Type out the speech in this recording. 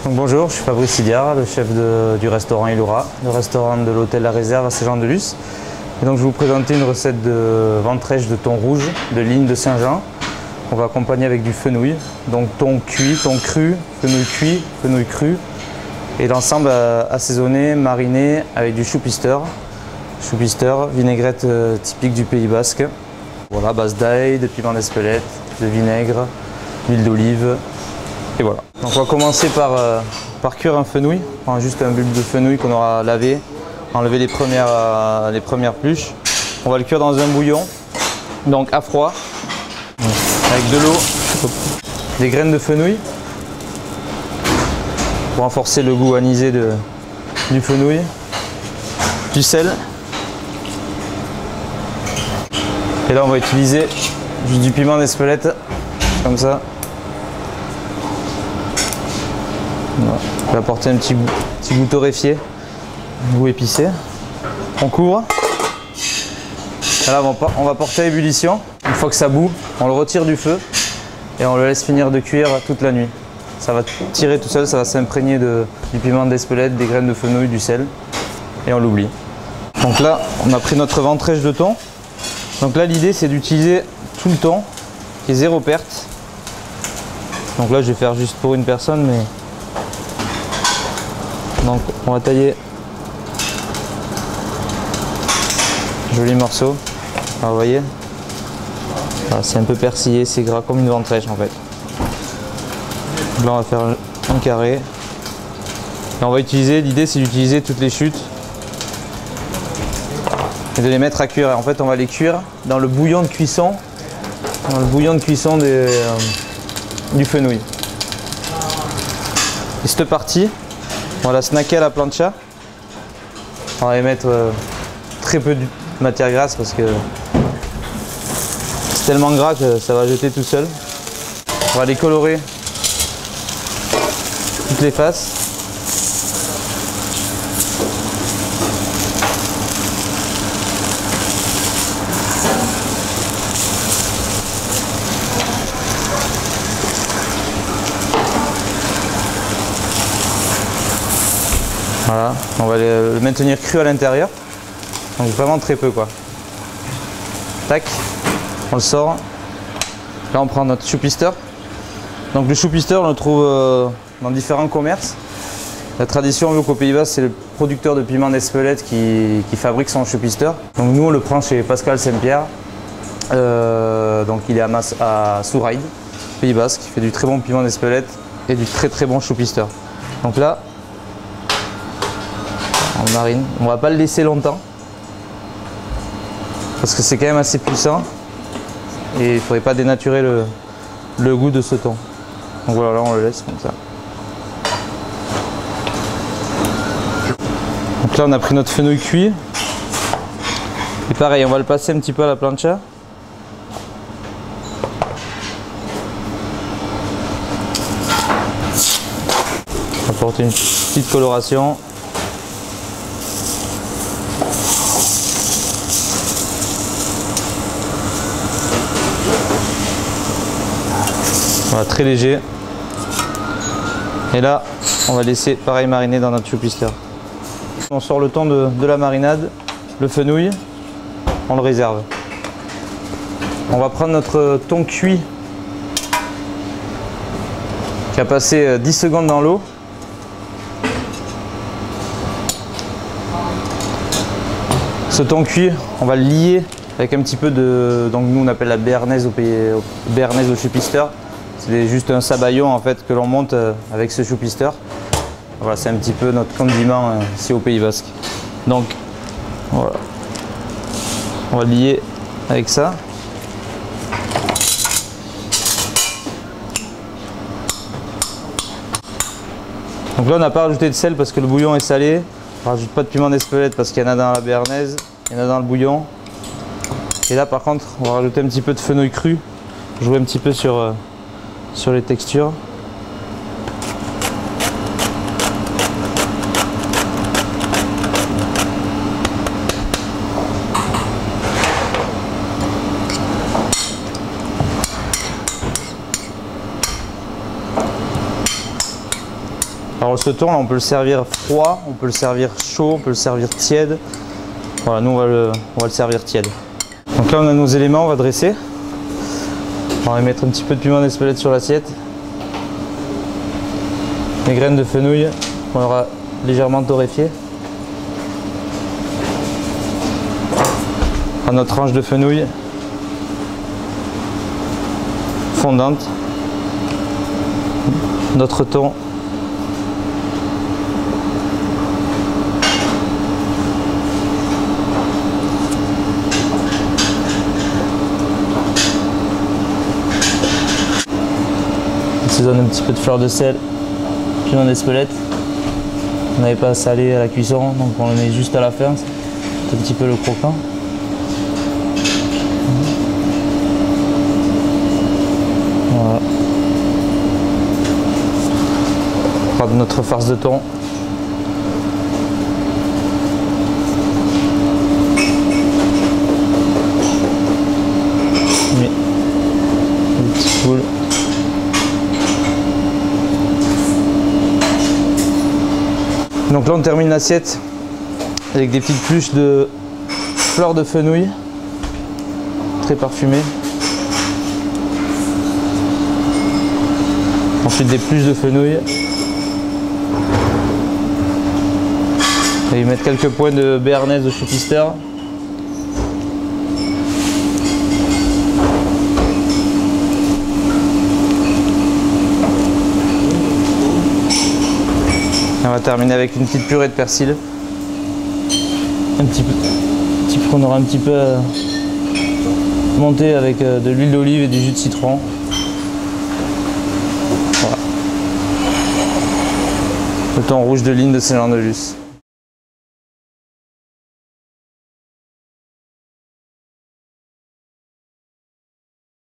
Donc bonjour, je suis Fabrice Idiard, le chef du restaurant Ilura, le restaurant de l'hôtel La Réserve à Saint-Jean-de-Luz. Et donc je vais vous présenter une recette de ventrèche de thon rouge de l'île de Saint-Jean. On va accompagner avec du fenouil, donc thon cuit, thon cru, fenouil cru. Et l'ensemble assaisonné, mariné avec du chou-pisteur, vinaigrette typique du Pays Basque. Voilà, base d'ail, de piment d'Espelette, de vinaigre, d'huile d'olive. Et voilà. Donc on va commencer par cuire un fenouil. On prend juste un bulbe de fenouil qu'on aura lavé, enlever les premières pluches. On va le cuire dans un bouillon, donc à froid, avec de l'eau, des graines de fenouil pour renforcer le goût anisé du fenouil, du sel. Et là on va utiliser juste du piment d'Espelette, comme ça. Voilà. On va apporter un petit goût torréfié, un goût épicé. On couvre. Et là on va porter à ébullition. Une fois que ça bout, on le retire du feu et on le laisse finir de cuire toute la nuit. Ça va tirer tout seul, ça va s'imprégner du piment d'Espelette, des graines de fenouil, du sel et on l'oublie. Donc là on a pris notre ventrèche de thon. Donc là l'idée c'est d'utiliser tout le thon qui est zéro perte. Donc là je vais faire juste pour une personne, mais donc on va tailler joli morceau. Alors, vous voyez, c'est un peu persillé, c'est gras comme une ventrèche en fait. Donc là on va faire un carré. Et on va utiliser, l'idée c'est d'utiliser toutes les chutes et de les mettre à cuire. Et en fait on va les cuire dans le bouillon de cuisson, du fenouil. Et cette partie, on va la snacker à la plancha. On va y mettre très peu de matière grasse parce que c'est tellement gras que ça va jeter tout seul. On va les colorer toutes les faces. Voilà, on va le maintenir cru à l'intérieur, donc vraiment très peu quoi. Tac, on le sort. Là on prend notre chou-pisteur. Donc le chou-pisteur on le trouve dans différents commerces. La tradition veut qu'au Pays Basque c'est le producteur de piment d'Espelette qui fabrique son chou-pisteur. Donc nous on le prend chez Pascal Saint-Pierre. Donc il est à Souraïd, Pays Basque, il fait du très bon piment d'Espelette et du très bon chou-pisteur. Donc là on marine, on va pas le laisser longtemps parce que c'est quand même assez puissant et il ne faudrait pas dénaturer le goût de ce thon. Donc voilà, là on le laisse comme ça. Donc là on a pris notre fenouil cuit et pareil on va le passer un petit peu à la plancha. On va apporter une petite coloration. Voilà, très léger. Et là, on va laisser pareil mariner dans notre chou-pisteur. On sort le thon de la marinade, le fenouil, on le réserve. On va prendre notre thon cuit qui a passé 10 secondes dans l'eau. Ce thon cuit, on va le lier avec un petit peu de... Donc nous on appelle la béarnaise au chou-pisteur. C'est juste un sabayon en fait que l'on monte avec ce chou-pisteur. Voilà, c'est un petit peu notre condiment ici au Pays Basque. Donc voilà, on va lier avec ça. Donc là on n'a pas rajouté de sel parce que le bouillon est salé. On ne rajoute pas de piment d'Espelette parce qu'il y en a dans la béarnaise, il y en a dans le bouillon. Et là par contre on va rajouter un petit peu de fenouil cru, jouer un petit peu sur les textures. Alors ce thon là, on peut le servir froid, on peut le servir chaud, on peut le servir tiède. Voilà, nous on va le servir tiède. Donc là on a nos éléments, on va dresser. On va mettre un petit peu de piment d'Espelette sur l'assiette. Les graines de fenouil qu'on aura légèrement torréfiées. À notre tranche de fenouil fondante. Notre thon. On assaisonne un petit peu de fleur de sel, piment d'Espelette. On n'avait pas salé à la cuisson, donc on le met juste à la fin, c'est un petit peu le croquant. Voilà. On prend notre farce de thon. On met une petite boule. Donc là on termine l'assiette avec des petites pluches de fleurs de fenouil, très parfumées. Ensuite des pluches de fenouil. Et y mettre quelques points de béarnaise de chou-pister. On va terminer avec une petite purée de persil. Qu'on aura un petit peu monté avec de l'huile d'olive et du jus de citron. Voilà. Le thon rouge de L'Isle de Saint-Jean-de-Luz.